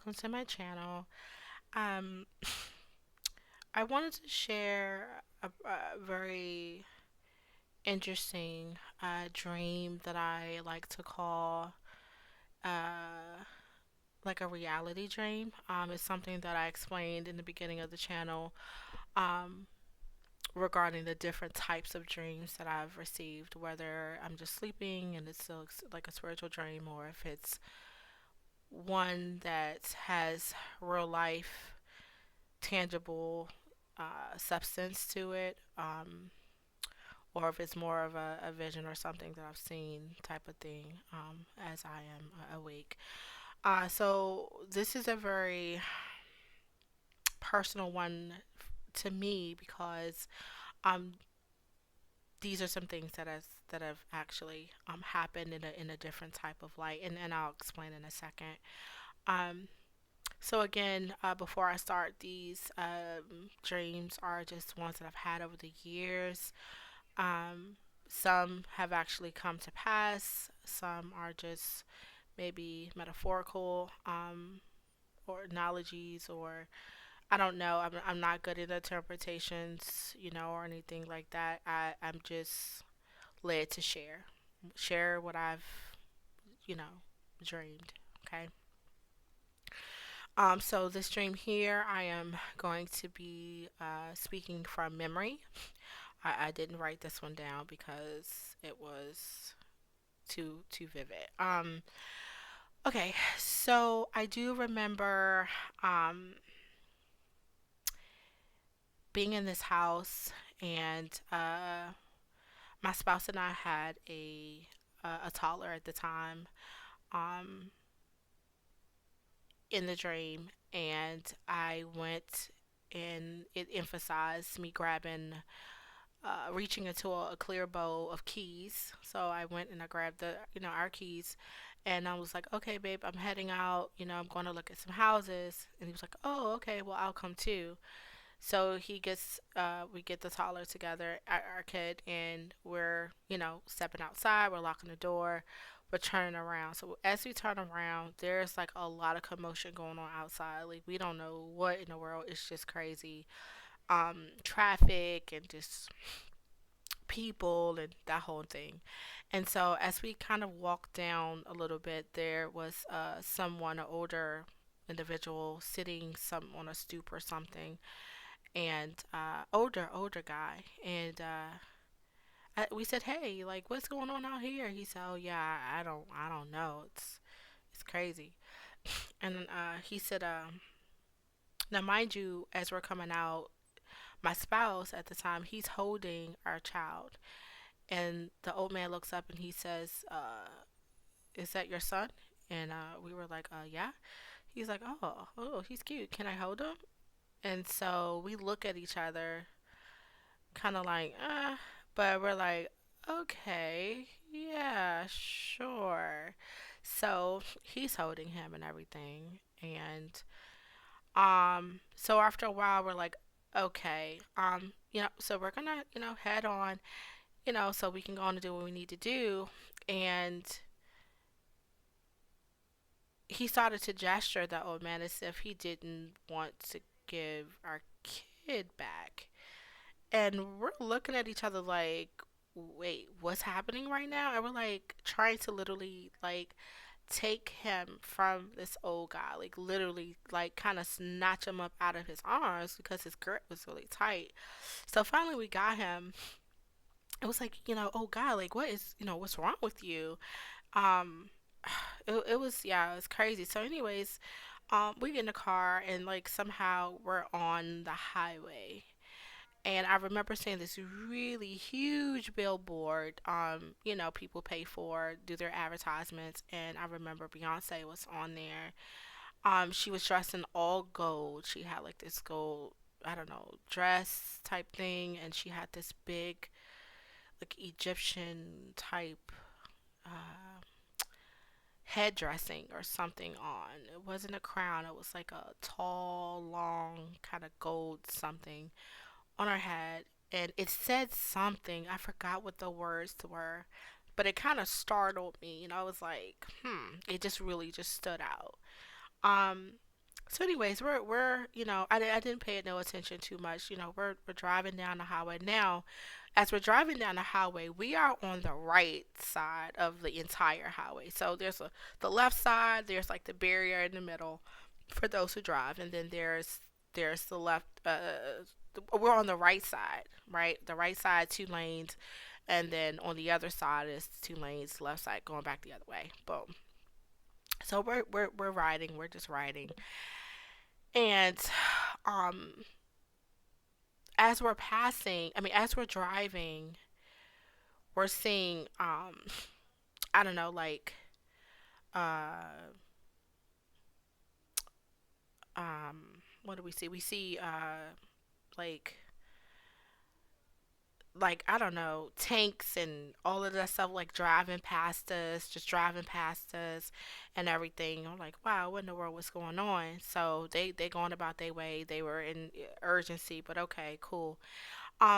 welcome to my channel. Um, I wanted to share a very interesting dream that I like to call uh, like a reality dream. It's something that I explained in the beginning of the channel um, regarding the different types of dreams that I've received, whether I'm just sleeping and it's still like a spiritual dream, or if it's one that has real life tangible substance to it, or if it's more of a vision or something that I've seen type of thing as I am awake. So this is a very personal one to me because um, these are some things that have actually happened in a different type of light, and I'll explain in a second. Um, So again, before I start, these dreams are just ones that I've had over the years. Um, some have actually come to pass. Some are just maybe metaphorical or analogies, or I don't know. I'm not good at interpretations, or anything like that. I'm just led to share what I've you know dreamed. Okay. So this dream here, I am going to be speaking from memory. I didn't write this one down because it was too vivid. Okay, so I do remember um, being in this house, and my spouse and I had a toddler at the time um, in the dream, and I went and it emphasized me grabbing reaching into a clear bowl of keys. So I went and I grabbed our keys, and I was like, okay, babe, I'm heading out. I'm going to look at some houses. And he was like, oh, okay, well, I'll come too. So we get the toddler together, our kid, and we're, stepping outside. We're locking the door. We're turning around. So as we turn around, there's like a lot of commotion going on outside. Like we don't know what in the world. It's just crazy. Traffic and just people and that whole thing. And so as we kind of walked down a little bit, there was someone, an older individual, sitting some on a stoop or something, and older guy. And we said, "Hey, like, what's going on out here?" He said, "Oh yeah, I don't know. It's crazy." And he said, "Now, mind you, as we're coming out, my spouse at the time, he's holding our child." And the old man looks up and he says, "Is that your son?" And we were like, "Yeah." He's like, "Oh, he's cute. Can I hold him?" And so we look at each other, kind of like, but we're like, "Okay, yeah, sure." So he's holding him and everything, and so after a while, we're like, "Okay, so we're gonna, head on, so we can go on and do what we need to do." And he started to gesture, the old man, as if he didn't want to give our kid back. And we're looking at each other like, wait, what's happening right now? And we're like trying to literally like take him from this old guy, like literally like kind of snatch him up out of his arms because his grip was really tight. So finally we got him. It was like, oh God, like what's wrong with you? Um it was, yeah, it was crazy. So anyways, we get in the car and like somehow we're on the highway. And I remember seeing this really huge billboard, people pay for, do their advertisements. And I remember Beyonce was on there. She was dressed in all gold. She had like this gold, I don't know, dress type thing. And she had this big, like Egyptian type, uh, head dressing or something on. It wasn't a crown, it was like a tall, long, kind of gold something on her head. And it said something, I forgot what the words were, but it kind of startled me. I was like, it just really just stood out. Um, So, anyways, we're I didn't pay it no attention too much. We're driving down the highway now. As we're driving down the highway, we are on the right side of the entire highway. So the left side. There's like the barrier in the middle for those who drive, and then there's the left. We're on the right side, right? The right side, 2 lanes, and then on the other side is 2 lanes, left side going back the other way. Boom. So we're riding. We're just riding, and um, as we're driving, we're seeing I don't know, like uh what do we see? We see like I don't know, tanks and all of that stuff like driving past us, just driving past us and everything. I'm like, wow, what in the world was going on? So they going about their way. They were in urgency, but okay, cool.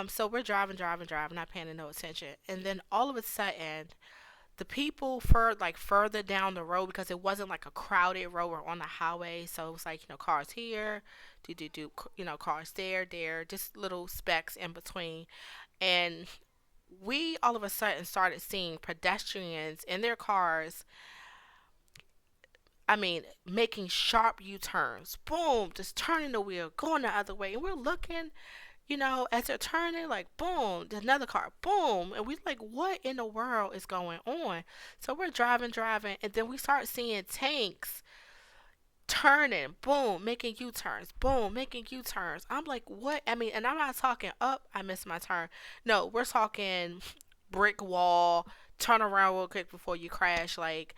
So we're driving, driving, driving, not paying no attention, and then all of a sudden, the people further down the road, because it wasn't like a crowded road or on the highway, so it was like cars here, do cars there, just little specks in between, and we all of a sudden started seeing pedestrians in their cars. I mean, making sharp U turns, boom, just turning the wheel, going the other way, and we're looking, as they're turning, like boom, there's another car, boom, and we like, what in the world is going on? So we're driving, driving, and then we start seeing tanks turning, boom, making U turns, boom, making U turns. I'm like, what? I mean, and I'm not talking up, I missed my turn. No, we're talking brick wall, turn around real quick before you crash, like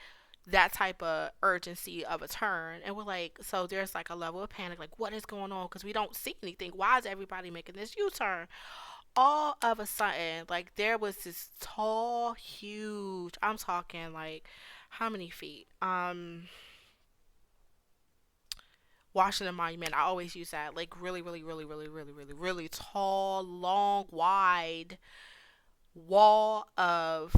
that type of urgency of a turn. And we're like, so there's like a level of panic, like, what is going on? Because we don't see anything. Why is everybody making this U turn? All of a sudden, like, there was this tall, huge, I'm talking like, how many feet? Washington Monument. I always use that. Like, really, really, really, really, really, really, really tall, long, wide wall of,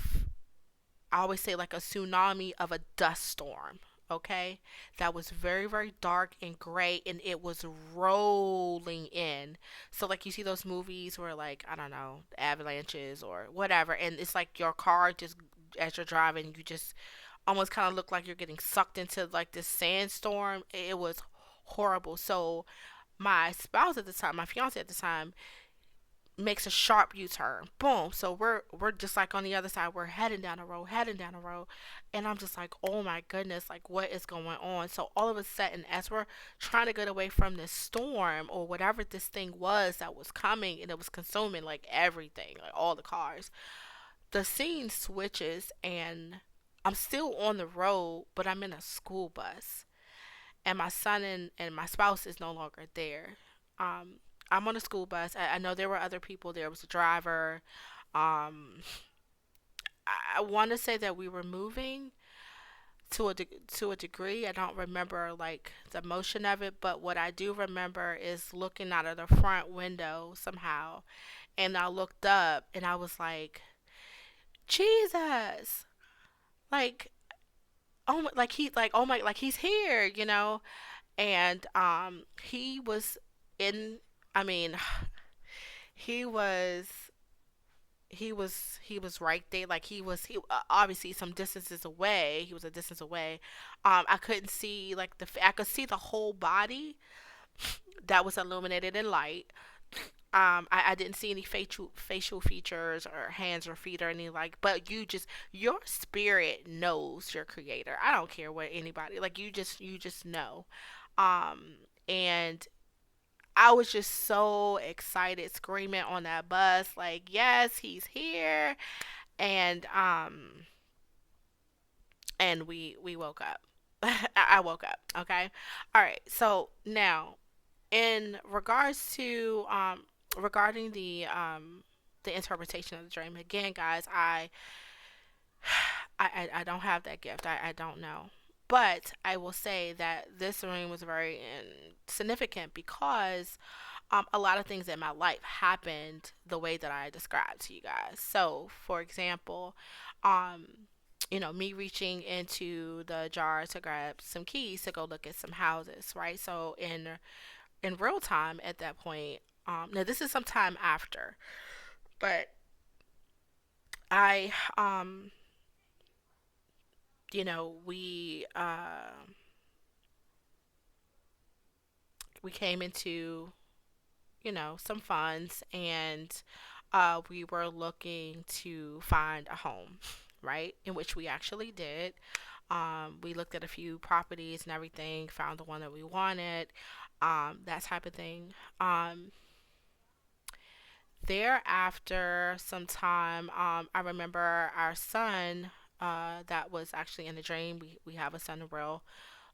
I always say, like a tsunami of a dust storm. Okay, that was very, very dark and gray, and it was rolling in. So, like, you see those movies where, like, I don't know, avalanches or whatever, and it's like your car just, as you're driving, you just almost kind of look like you're getting sucked into like this sandstorm. It was horrible. So, my spouse at the time, my fiance at the time, makes a sharp U-turn. Boom. So we're just like on the other side. We're heading down the road, heading down the road, and I'm just like, oh my goodness, like what is going on? So all of a sudden, as we're trying to get away from this storm or whatever this thing was that was coming and it was consuming like everything, like all the cars, the scene switches and I'm still on the road, but I'm in a school bus and my son and my spouse is no longer there. Um, I'm on a school bus. I know there were other people. There was a driver. Um, I want to say that we were moving to a degree. I don't remember like the motion of it, but what I do remember is looking out of the front window somehow, and I looked up and I was like, Jesus, like oh my, like he like oh my, like he's here. And he was in, I mean, he was he was right there, like he obviously some distances away, he was a distance away. I couldn't see like I could see the whole body that was illuminated in light. I didn't see any facial features or hands or feet or anything, like, but your spirit knows your creator. I don't care what anybody, like, you just know. And I was just so excited, screaming on that bus, like, yes, he's here. And we woke up. I woke up. Okay. All right. So now, in regards to regarding the interpretation of the dream, again, guys, I don't have that gift. I don't know. But I will say that this dream was very significant because a lot of things in my life happened the way that I described to you guys. So, for example, um, me reaching into the jar to grab some keys to go look at some houses, right? So in real time at that point, now this is some time after, but I you know, we came into, some funds, and we were looking to find a home, right? In which we actually did. We looked at a few properties and everything, found the one that we wanted, that type of thing. Thereafter, some time, I remember our son, that was actually in the dream. We have a son in real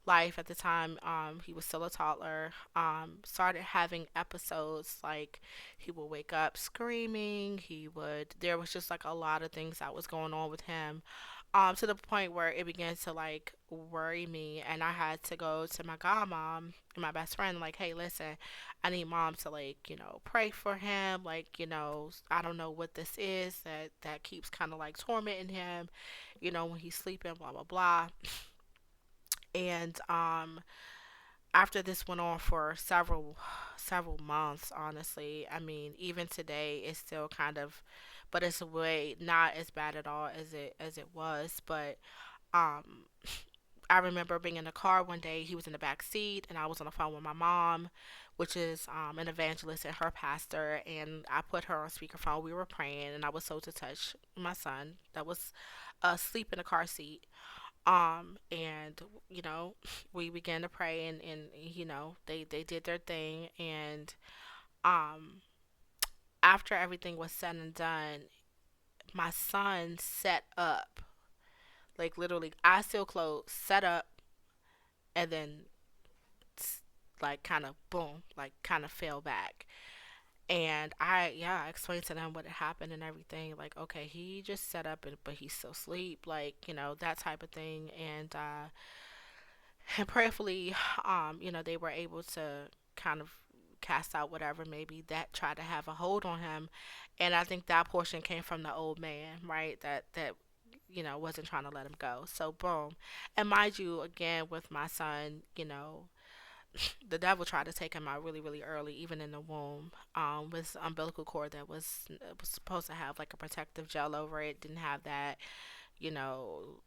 life at the time. He was still a toddler. Started having episodes like he would wake up screaming. There was just like a lot of things that was going on with him, to the point where it began to like worry me, and I had to go to my godmom and my best friend, like, hey, listen, I need mom to, like, pray for him. Like, I don't know what this is that keeps kind of like tormenting him, when he's sleeping, blah blah blah. And after this went on for several months, honestly, I mean, even today it's still kind of, but it's way not as bad at all as it was. But um I remember being in the car one day. He was in the back seat, and I was on the phone with my mom, which is an evangelist and her pastor. And I put her on speakerphone. We were praying, and I was so to touch my son that was asleep in the car seat. And we began to pray, and they did their thing. And um, after everything was said and done, my son set up, like literally, eyes still closed, set up, and then like kind of boom, like kind of fell back. And I explained to them what had happened and everything. Like, okay, he just set up, but he's still asleep, like, that type of thing. And prayerfully, they were able to kind of cast out whatever maybe that tried to have a hold on him. And I think that portion came from the old man, right? That wasn't trying to let him go. So boom. And mind you, again with my son, the devil tried to take him out really, really early, even in the womb, with umbilical cord that was supposed to have like a protective gel over it. Didn't have that, you know,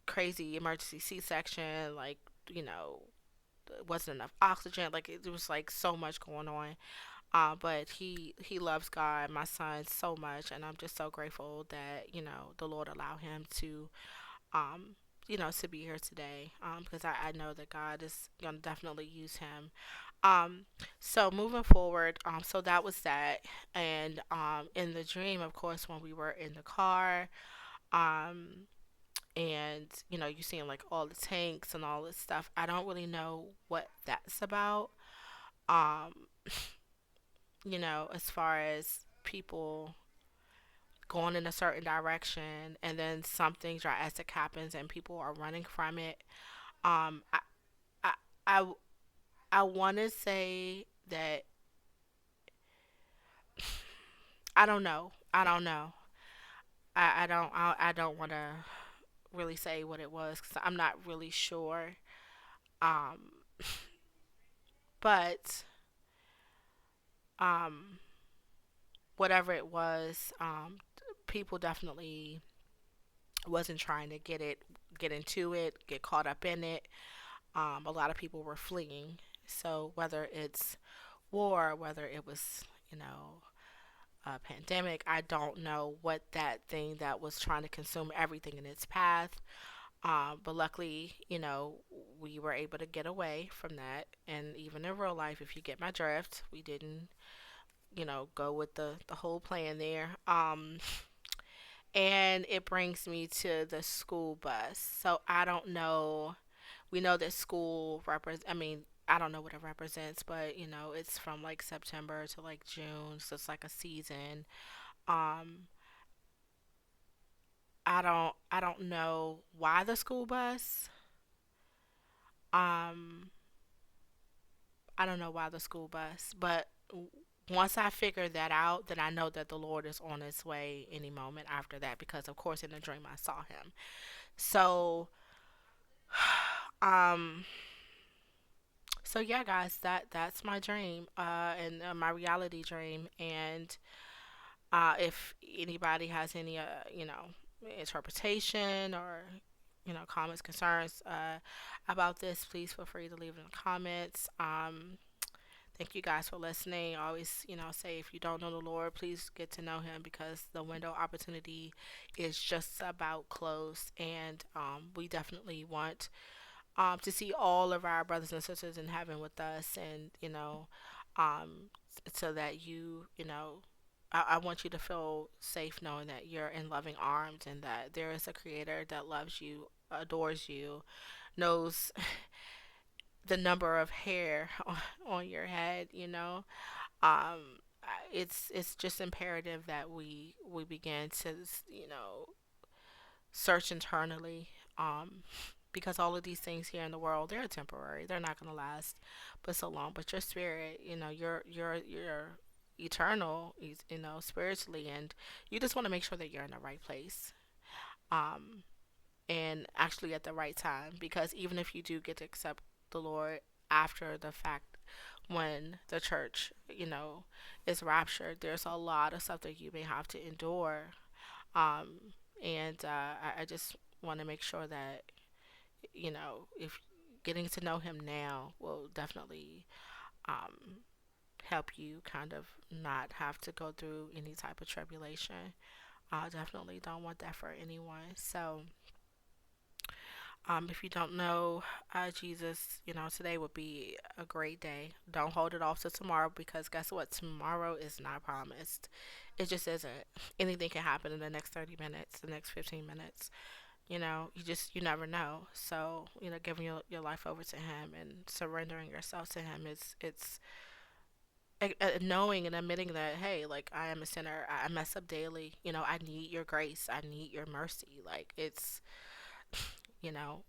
crazy emergency C-section, like, wasn't enough oxygen. Like it was like so much going on. But he loves God, my son, so much, and I'm just so grateful that the Lord allowed him to um to be here today, because I know that God is gonna definitely use him. Um, so moving forward, so that was that, and in the dream, of course, when we were in the car, um, and you seeing like all the tanks and all this stuff. I don't really know what that's about. Um, as far as people going in a certain direction, and then something drastic happens and people are running from it. Um, I I I, I want to say that I don't know. I don't know. I don't want to really say what it was because I'm not really sure. Um, but um, whatever it was, people definitely wasn't trying to get into it, get caught up in it. A lot of people were fleeing. So whether it's war, whether it was, a pandemic, I don't know what that thing that was trying to consume everything in its path. But luckily, we were able to get away from that. And even in real life, if you get my drift, we didn't, go with the whole plan there. And it brings me to the school bus. So I don't know. We know that school represents. I mean, I don't know what it represents, but it's from like September to like June, so it's like a season. Um, I don't know why the school bus. Um, I don't know why the school bus, but once I figure that out, then I know that the Lord is on his way any moment after that, because of course in the dream I saw him. So um so yeah, guys, that's my dream, and my reality dream. And if anybody has any interpretation, or comments, concerns about this, please feel free to leave it in the comments. Thank you guys for listening. I always, say, if you don't know the Lord, please get to know him, because the window of opportunity is just about closed. And we definitely want to see all of our brothers and sisters in heaven with us. And, um, so that I want you to feel safe knowing that you're in loving arms, and that there is a creator that loves you, adores you, knows the number of hair on your head. It's just imperative that we begin to search internally, because all of these things here in the world, they're temporary, they're not going to last but so long. But your spirit, you're eternal, spiritually, and you just want to make sure that you're in the right place, um and actually at the right time. Because even if you do get to accept the Lord after the fact, when the church, is raptured, there's a lot of stuff that you may have to endure. Um, and I just want to make sure that, if getting to know Him now will definitely um, help you kind of not have to go through any type of tribulation. I definitely don't want that for anyone. So, if you don't know Jesus, today would be a great day. Don't hold it off to tomorrow, because guess what? Tomorrow is not promised. It just isn't. Anything can happen in the next 30 minutes, the next 15 minutes. You never know. So, giving your life over to Him and surrendering yourself to Him, it's knowing and admitting that, hey, like, I am a sinner. I mess up daily. I need your grace. I need your mercy. Like, you know,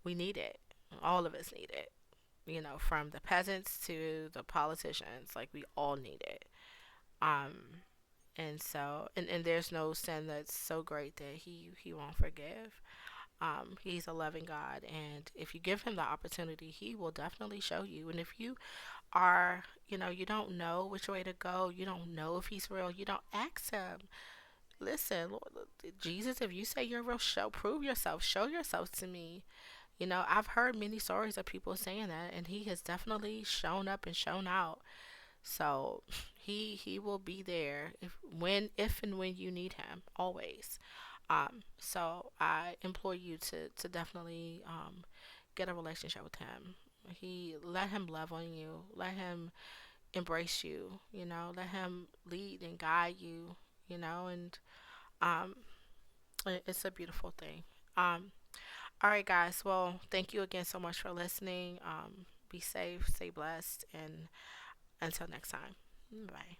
we need it. All of us need it. From the peasants to the politicians, like, we all need it. Um, and so, and there's no sin that's so great that he won't forgive. He's a loving God, and if you give him the opportunity, he will definitely show you. And if you are, you don't know which way to go, you don't know if he's real, you don't ask him. Listen, Lord, Jesus, if you say you're real, prove yourself, show yourself to me. I've heard many stories of people saying that, and he has definitely shown up and shown out. So he will be there if and when you need him, always. So I implore you to definitely get a relationship with him. Let him love on you. Let him embrace you. Let him lead and guide you. And um, it's a beautiful thing. Um, all right, guys. Well, thank you again so much for listening. Be safe, stay blessed, and until next time. Bye.